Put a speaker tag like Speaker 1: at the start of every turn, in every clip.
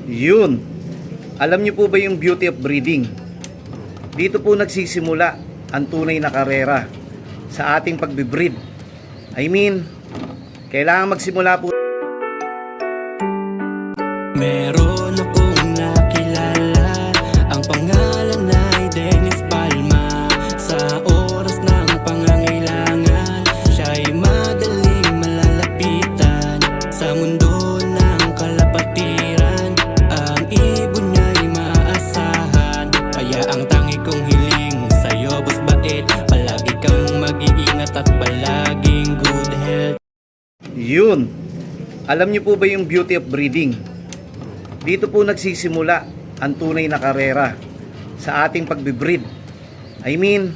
Speaker 1: Yun. Alam niyo po ba yung beauty of breeding? Dito po nagsisimula ang tunay na karera sa ating pagbe-breed. I mean, kailangan magsimula po.
Speaker 2: Meron akong nakilala, ang pangalan ay Dennis Palma. Sa oras ng pangangailangan, siya'y madaling malalapitan. Sa mundo ng kalapatiran, ang ibon niya'y maaasahan. Kaya ang tangi kong hiling sa'yo, boss bait, palagi kang mag-iingat at palaging good health.
Speaker 1: Yun. Alam niyo po ba yung beauty of breeding? Dito po nagsisimula ang tunay na karera sa ating pagbe-breed. I mean,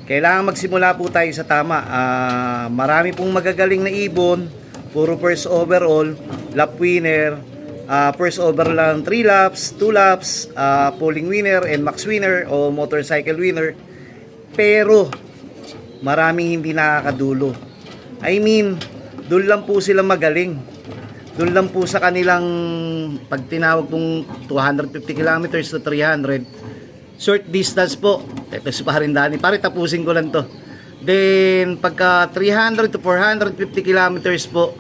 Speaker 1: kailangan magsimula po tayo sa tama. Marami pong magagaling na ibon, puro first overall, lap winner, first overall lang 3 laps, 2 laps, polling winner and max winner o motorcycle winner. Pero maraming hindi nakakadulo. I mean, doon lang po sila magaling. Doon lang po sa kanilang pag tinawag pong 250 kilometers to 300 short distance po. Ito si Parin Dani, pare tapusin ko lang to. Then pagka 300 to 450 kilometers po,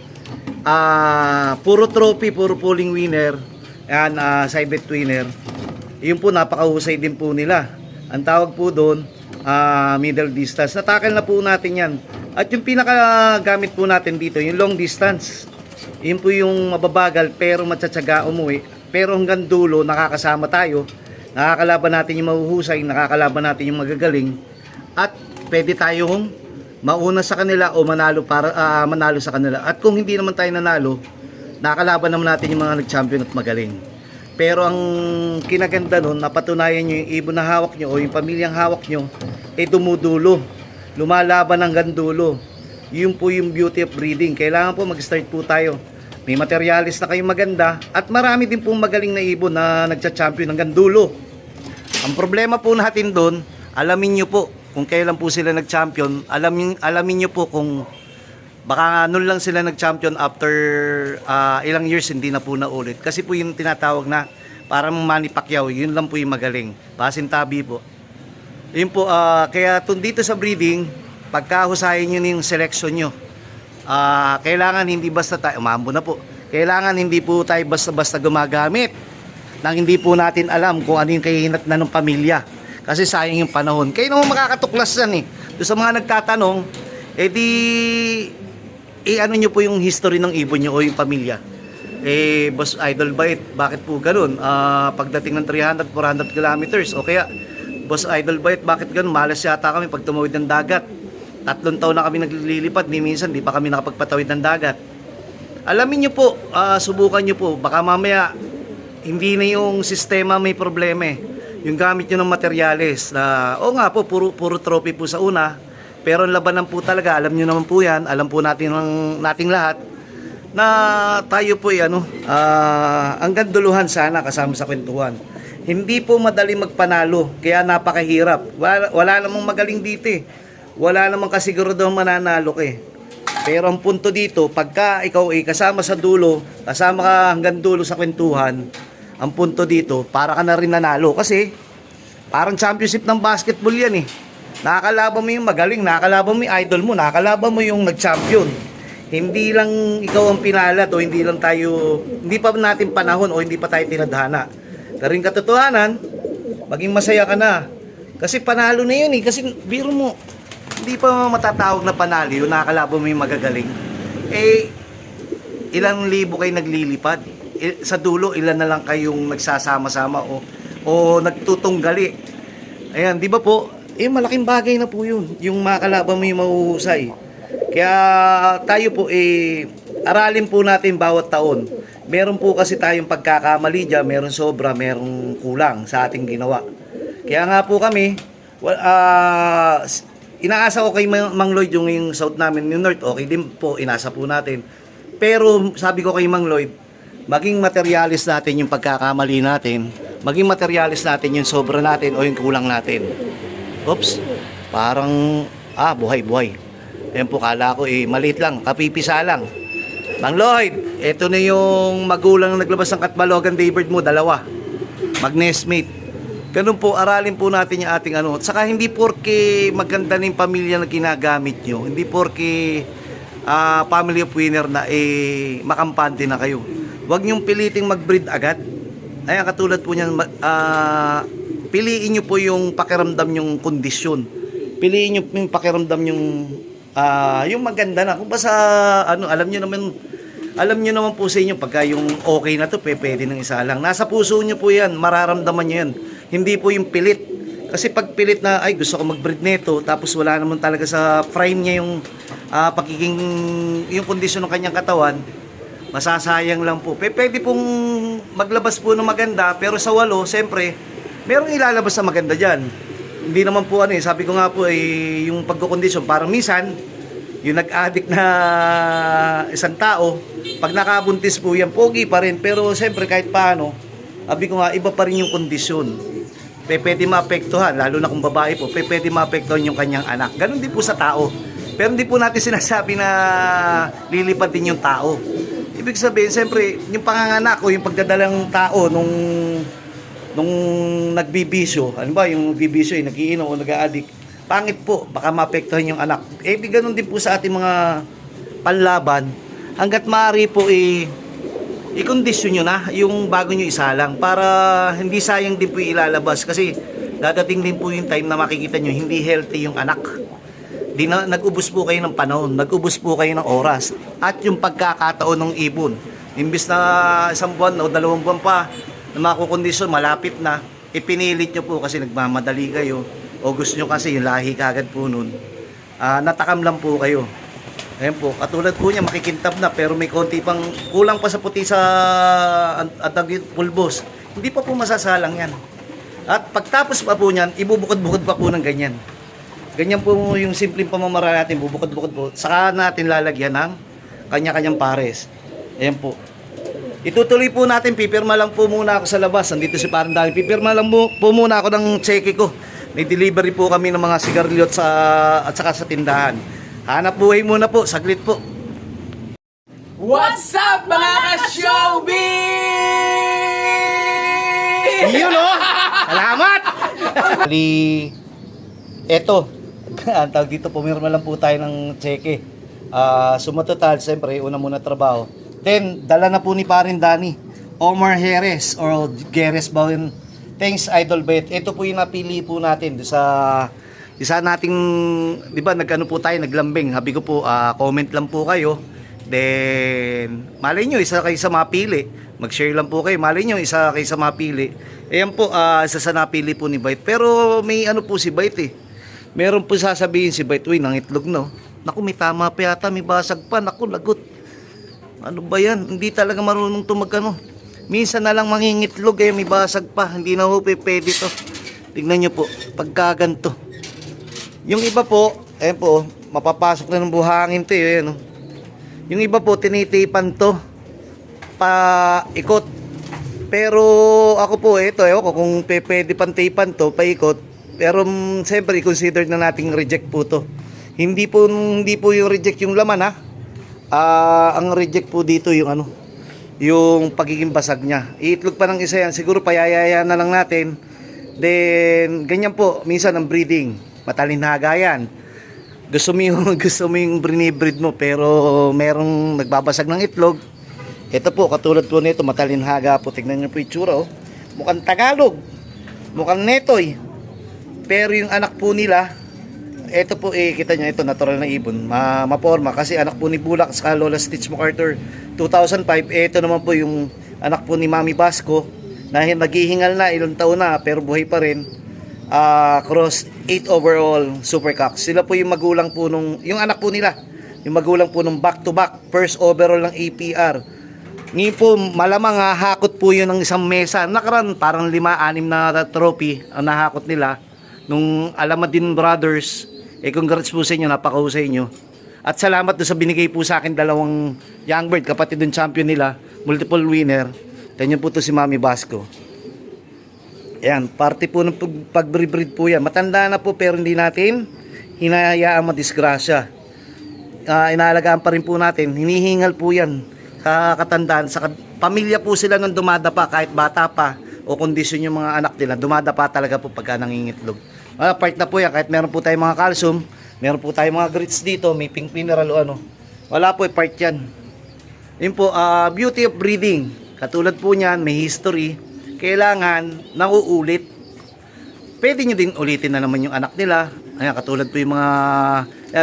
Speaker 1: puro trophy, puro polling winner and side bet winner. Yun po, napakahusay din po nila. Ang tawag po doon, middle distance. Natakal na po natin yan. At yung pinakagamit po natin dito, yung long distance. Yun po yung mababagal pero matsatsaga umuwi. Pero hanggang dulo nakakasama tayo. Nakakalaban natin yung mahuhusay, nakakalaban natin yung magagaling. At pwede tayong mauna sa kanila o manalo para manalo sa kanila. At kung hindi naman tayo nanalo, nakakalaban naman natin yung mga nag-champion at magaling. Pero ang kinaganda nun, napatunayan nyo yung ibon na hawak nyo o yung pamilyang hawak nyo, dumudulo. Lumalaban hanggang dulo. Yun po yung beauty of breeding. Kailangan po mag-start po tayo. May materialis na kayong maganda at marami din pong magaling na ibon na nagcha-champion hanggang dulo. Ang problema po natin doon, alamin nyo po kung kailan po sila nag-champion. Alamin nyo po kung baka nun lang sila nag-champion after ilang years hindi na po naulit. Kasi po yung tinatawag na parang Manny Pacquiao, yun lang po yung magaling. Pasintabi po. Yun po, kaya dito sa breeding, pagkahusayin nyo yung selection nyo, kailangan hindi basta tayo, umambo na po, kailangan hindi po tayo basta-basta gumagamit nang hindi po natin alam kung ano yung kahinat na ng pamilya. Kasi sayang yung panahon. Kayo naman makakatuklas yan eh. Doon sa mga nagtatanong, ano nyo po yung history ng ibon nyo o yung pamilya. Boss Idol Bait, bakit po ganun? Pagdating ng 300, 400 kilometers, o kaya, Boss Idol Bait, bakit ganun? Malas yata kami pag tumawid ng dagat. 3 taon na kami naglilipad, ni minsan di pa kami nakapagpatawid ng dagat. Alamin nyo po, subukan nyo po, baka mamaya hindi na yung sistema may problema eh. Yung gamit nyo ng materyales na, nga po, puro trophy po sa una, pero ang labanan po talaga, alam nyo naman po yan, alam po nating lahat, na tayo po ang ganduluhan sana kasama sa kwentuhan. Hindi po madali magpanalo, kaya napakahirap. Wala namang magaling dito eh. Wala namang kasiguraduhang mananalo ka eh. Pero ang punto dito, pagka ikaw ay kasama sa dulo, kasama ka hanggang dulo sa kwentuhan, ang punto dito, para ka na rin nanalo. Kasi, parang championship ng basketball yan eh. Nakakalaban mo yung magaling, nakakalaban mo yung idol mo, nakakalaban mo yung nag-champion. Hindi lang ikaw ang pinalat o hindi pa natin panahon o hindi pa tayo tinadhana. Pero yung katotohanan, maging masaya ka na. Kasi panalo na yun eh. Kasi biro mo, hindi pa matatawag na panalo yun, nakakalaban mo yung magagaling. Ilang libo kayo naglilipad. Sa dulo, ilan na lang kayong nagsasama-sama o nagtutunggali. Ayan, di ba po? Malaking bagay na po yun. Yung makakalaban mo yung mahuhusay. Kaya tayo po, aralin po natin bawat taon. Meron po kasi tayong pagkakamali dyan, meron sobra, meron kulang sa ating ginawa. Kaya nga po kami, inaasa ko kay Mang Lloyd yung south namin, yung north, okay din po, inasa po natin. Pero sabi ko kay Mang Lloyd, maging materialis natin yung pagkakamali natin, maging materialis natin yung sobra natin o yung kulang natin. Oops, parang, buhay. Ayan po, kala ko maliit lang, kapipisa lang. Mang Lloyd, ito na yung magulang na naglabas ng Katbalogan Daybird mo, dalawa. Mag-nestmate. Ganun po, aralin po natin yung ating ano. At saka hindi porke maganda na yung pamilya na ginagamit nyo, hindi porke family of winner na makampante na kayo. Huwag nyong piliting mag-breed agad. Ayan, katulad po niyan, piliin nyo po yung pakiramdam yung kondisyon. Piliin nyo yung pakiramdam yung maganda na. Kung basta, alam nyo naman po sa inyo, pagka yung okay na to, pwede ng isa lang. Nasa puso nyo po yan, mararamdaman nyo yan. Hindi po yung pilit. Kasi pag pilit na, ay gusto ko mag-breed nito, tapos wala naman talaga sa frame niya yung yung kondisyon ng kanyang katawan, masasayang lang po. Pwede pong maglabas po ng maganda, pero sa walo, siyempre, merong ilalabas na maganda dyan. Hindi naman po sabi ko nga po, yung pagkukondisyon, parang minsan, yung nag-addict na isang tao, pag nakabuntis po yan, pogi pa rin, pero siyempre kahit paano, sabi ko nga, iba pa rin yung kondisyon. Pwede maapektuhan, lalo na kung babae po, pwede maapektuhan yung kanyang anak. Ganon din po sa tao. Pero hindi po natin sinasabi na lilipat din yung tao. Ibig sabihin, siyempre, yung panganganak o yung pagdadalang tao nung nagbibisyo, ano ba, yung nagbibisyo, nagiinom o nag-a-addict, pangit po, baka maapektuhan yung anak. Di ganon din po sa ating mga panlaban, hanggat maaari po i-kondisyon nyo na yung bago nyo isalang para hindi sayang din po ilalabas kasi dadating din po yung time na makikita nyo hindi healthy yung anak. Nag-ubos po kayo ng panahon, nag-ubos po kayo ng oras at yung pagkakataon ng ibon. Imbis na 1 buwan o 2 buwan pa na makukondisyon, malapit na, ipinilit nyo po kasi nagmamadali kayo o gusto nyo kasi yung lahi kagad po nun. Natakam lang po kayo. Ayan po, katulad po niya makikintab na pero may konti pang kulang pa sa puti sa pulbos. Hindi pa po masasalang yan. At pagtapos pa po niyan, ibubukod-bukod pa po ng ganyan. Ganyan po yung simpleng pamamaraan natin, bubukod-bukod po. Saka natin lalagyan ng kanya-kanyang pares. Ayan po. Itutuloy po natin, pipirma lang po muna ako sa labas. Nandito si Parang Dani. Pipirma lang po muna ako ng cheque ko. May delivery po kami ng mga sigarilyo at saka sa tindahan. Hanap buhay muna po, saglit po.
Speaker 3: What's up mga ka-showbiz?
Speaker 1: Yun Salamat! Eto, ang tawag dito, pumirma lang po tayo ng cheque. Sumatotal, siyempre, una muna trabaho. Then, dala na po ni Parin Dani, Omar Jerez or Geres Bawin. Thanks, Idol Bet. Ito po yung napili po natin sa isa nating, di ba, nagano po tayo, naglambing. Habi ko po, comment lang po kayo. Then, malay nyo, isa kayo sa mapili. Mag-share lang po kayo. Malay nyo, isa kayo sa mapili. Ayan po, isa sa napili po ni Bite. Pero may ano po si Bite Meron po sasabihin si Bite, uy, nang itlog no. Naku, may tama pa yata, may basag pa. Naku, lagot. Ano ba yan? Hindi talaga marunong tumagano. Minsan na lang mangingitlog, may basag pa. Hindi na ho, pwede to. Tignan nyo po, pagkaganto. Yung iba po, ayan po, mapapasok na ng buhangin to ayan. Yung iba po, tinitipan to paikot. Pero ako po, ito, kung pwede pantipan to, paikot. Pero siyempre, i-consider na nating reject po to. Hindi po yung reject yung laman ang reject po dito yung yung pagiging basag niya. Iitlog pa ng isa yan, siguro payayaya na lang natin. Then, ganyan po, minsan ang breeding. Matalinhaga yan. Gusto mo yung binibreed mo pero merong nagbabasag ng itlog. Ito po, katulad po nito, matalinhaga po. Tignan nyo po yung tsura Mukhang Tagalog. Mukhang Netoy. Pero yung anak po nila, ito po kita nyo, ito natural na ibon. Maporma kasi anak po ni Bulak sa Lola Stitch MacArthur 2005. Ito naman po yung anak po ni Mami Basco na naghihingal na, ilang taon na pero buhay pa rin. Cross 8 overall super cock. Sila po yung magulang po yung anak po nila, yung magulang po nung back to back first overall ng APR. Ngayon po malamang hakot po yun ng isang mesa. Nakaraan parang 5-6 na trophy ang nahakot nila nung Alamadin Brothers. Congrats po sa inyo, napakahusay nyo. At salamat doon sa binigay po sa akin 2 young bird, kapatid ng champion nila, multiple winner. Ganyan po to si Mami Basco. Ayan, parte po ng pag-breed po yan. Matanda na po pero hindi natin hinahayaan madisgrasya. inaalagaan pa rin po natin. Hinihingal po yan sa katandaan. Sa pamilya po sila nung dumadapa kahit bata pa o kondisyon yung mga anak nila. Dumadapa talaga po pagka nangingitlog. Part na po yan. Kahit meron po tayong mga calcium, meron po tayong mga grits dito, may pink mineral o ano. Wala po, part yan. Yun po, beauty of breeding. Katulad po niyan, may history. Kailangan nauulit. Pwede nyo din ulitin na naman yung anak nila. Ayan, katulad po yung mga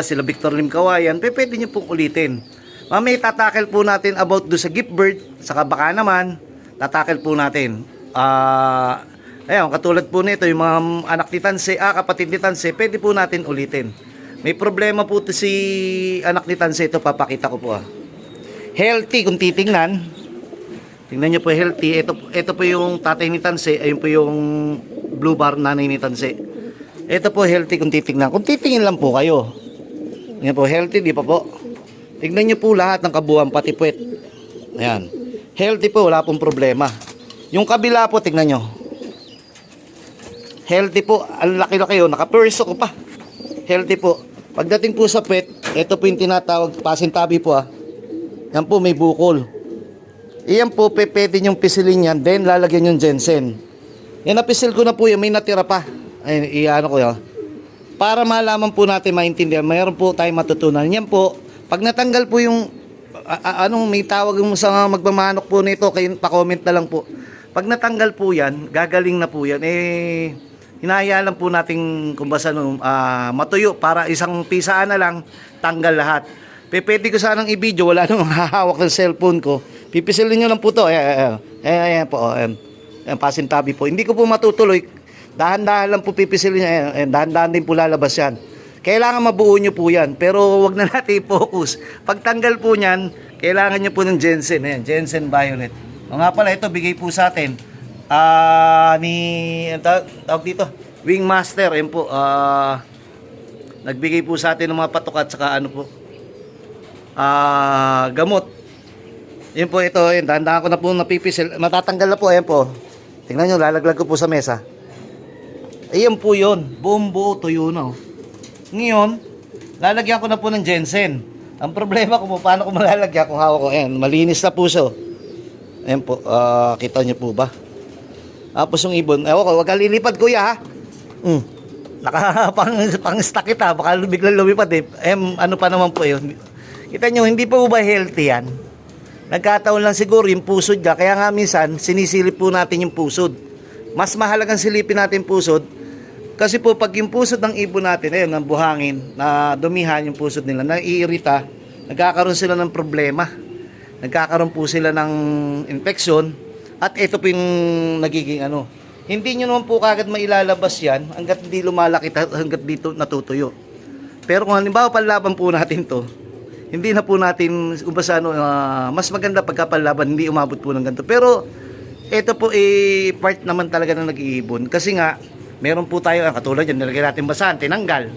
Speaker 1: sila Victor Lim Kawayan, pwede nyo pong ulitin. Mamaya tatakel po natin about do sa gift bird, saka baka naman tatakel po natin. Ayan, katulad po nito yung mga anak ni Tanse, kapatid ni Tanse, pwede po natin ulitin. May problema po to si anak ni Tanse, ito papakita ko po. Healthy kung titingnan. Tingnan nyo po, healthy. Ito po yung tatay ni Tanse, ayun po yung blue bar nanay ni Tanse. Ito po healthy kung titingnan. Kung titingin lang po kayo. Yan po, healthy, di pa po. Tingnan nyo po lahat ng kabuuan, pati puwet. Ayan. Healthy po, wala pong problema. Yung kabila po, tingnan nyo. Healthy po, ang laki-laki yun. Nakaperso ko pa. Healthy po. Pagdating po sa puwet, ito po yung tinatawag, pasintabi po Yan po, may bukol. Iyan po, pwede nyong pisilin yan, then lalagyan yung ginseng. Yan, napisil ko na po yan, may natira pa. Ay, iano ko yan. Para malaman po natin, maintindihan, mayroon po tayong matutunan. Yan po, pag natanggal po yung, may tawag mo sa magmamanok po nito, kayo pa-comment na lang po. Pag natanggal po yan, gagaling na po yan, hinahaya lang po natin kung basta matuyo para isang pisaan na lang, tanggal lahat. Pwede ko sanang i-video, wala nang hahawak ng cellphone ko. Pipisilin nyo lang po to. Ayan po. Ayan, pasintabi po. Hindi ko po matutuloy. Dahan-dahan lang po pipisilin nyo. Ayan, dahan-dahan din po lalabas yan. Kailangan mabuo nyo po yan. Pero wag na natin i-focus. Pagtanggal po nyan, kailangan nyo po ng ginseng. Ayan, ginseng violet. O nga pala, ito bigay po sa atin. Tawag dito, Wingmaster. Ayan po. Nagbigay po sa atin ng mga patukat saka ano po. Gamot. Yun po ito, yun, dahan-dahan ko na po napipisil. Matatanggal na po, ayan po. Tingnan nyo, lalaglag ko po sa mesa. Ayan po yun, buong buo tuyo na. Ngayon, lalagyan ko na po ng ginseng. Ang problema ko po, paano ko malalagyan kung hawak ko. Ayan, malinis na po siya. Ayan po, kita nyo po ba? Tapos yung ibon, ewan ko, wag ka lilipad kuya ha. Pang-stack kita, baka biglang lumipad ano pa naman po yun. Kita nyo, hindi pa ba healthy yan? Nagkataon lang siguro yung pusod niya. Kaya nga minsan, sinisilip po natin yung pusod. Mas mahalagang silipin natin pusod. Kasi po, pag yung pusod ng ibon natin, ayun, ng buhangin, na dumihan yung pusod nila, naiirita, nagkakaroon sila ng problema. Nagkakaroon po sila ng infection. At ito po yung nagiging ano. Hindi nyo naman po kagad mailalabas yan hanggat hindi lumalaki, hanggat dito natutuyo. Pero kung halimbawa panlaban po natin to, hindi na po natin mas maganda pagkapalaban, hindi umabot po ng ganito. Pero ito po part naman talaga na nag-iibon. Kasi nga, meron po tayo, katulad yan, nilagay natin basahan, tinanggal.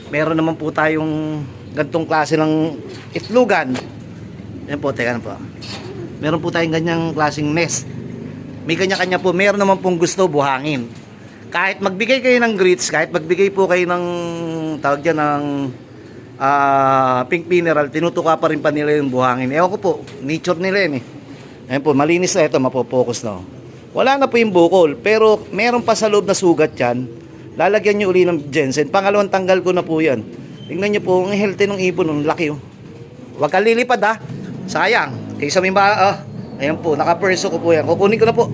Speaker 1: Meron naman po tayong gantong klase ng itlugan. Yan po, teka na po. Meron po tayong ganyang klaseng nest. May kanya-kanya po, meron naman pong gusto buhangin. Kahit magbigay kayo ng grits, kahit magbigay po kayo ng, tawag dyan, ng pink mineral, tinutuka pa rin pa nila yung buhangin. Ewan ko po, nature nila yun Ayan po, malinis na ito, mapopokus na. Wala na po yung bukol, pero meron pa sa loob na sugat yan. Lalagyan nyo uli ng ginseng. Pangalawang tanggal ko na po yan. Tingnan nyo po, ang healthy ng ibon, ang laki Huwag ka lilipad sayang. Kaysa may ayan po, nakaperso ko po yan. Kukunin ko na po.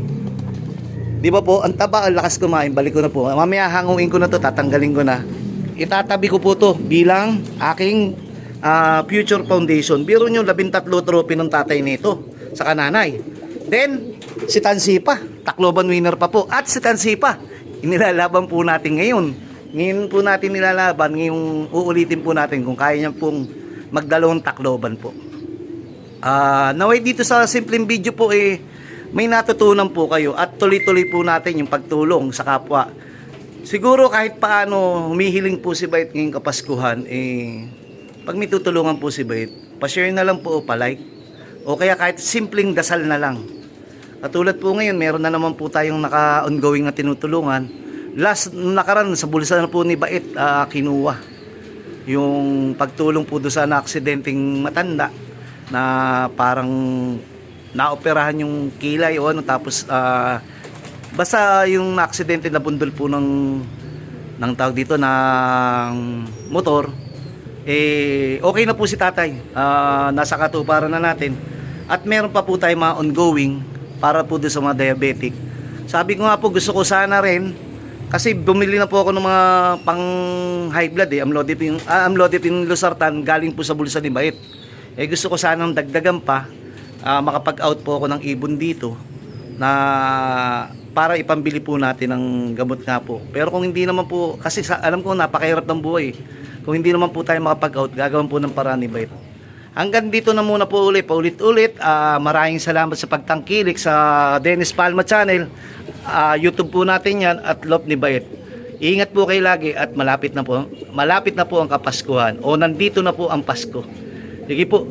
Speaker 1: Di ba po, ang taba, ang lakas kumain, balik ko na po. Mamaya hanguin ko na to, tatanggalin ko na. Itatabi ko po to bilang aking future foundation. Biro nyo, 13 trophy ng tatay nito sa kananay. Then, si Tansipa, Tacloban winner pa po. At si Tansipa, inilalaban po natin ngayon. Ngayon po natin nilalaban, ngayong uulitin po natin kung kaya niya pong magdalawang Tacloban po. Naway dito sa simpleng video po may natutunan po kayo at tuloy-tuloy po natin yung pagtulong sa kapwa. Siguro kahit paano humihiling po si Bait ngayong Kapaskuhan, pag may tutulungan po si Bait, pa-share na lang po o pa-like. O kaya kahit simpleng dasal na lang. Katulad po ngayon, meron na naman po tayong naka-ongoing na tinutulungan. Last nakaraan sa bulsa na po ni Bait, kinuha. yung pagtulong po doon sa na-aksidenteng matanda na parang naoperahan yung kilay o ano, tapos basta yung na-aksidente na bundol po ng tawag dito ng motor, okay na po si tatay. Nasa katuparan na natin. At meron pa po tayo mga ongoing para po doon sa mga diabetic. Sabi ko nga po, gusto ko sana rin, kasi bumili na po ako ng mga pang high blood amlodipine losartan galing po sa bulsa ni Bait. Gusto ko sanang dagdagan pa, makapag-out po ako ng ibon dito na para ipambili po natin ng gamot nga po. Pero kung hindi naman po, kasi alam ko napakahirap ng buhay. Kung hindi naman po tayo makapag-out, gagawin po ng paraan ni Bait. Hanggang dito na muna po paulit-ulit. Maraming salamat sa pagtangkilik sa Dennis Palma Channel. YouTube po natin yan at Love ni Bait. Ingat po kayo lagi at malapit na po ang Kapaskuhan o nandito na po ang Pasko. Sige po.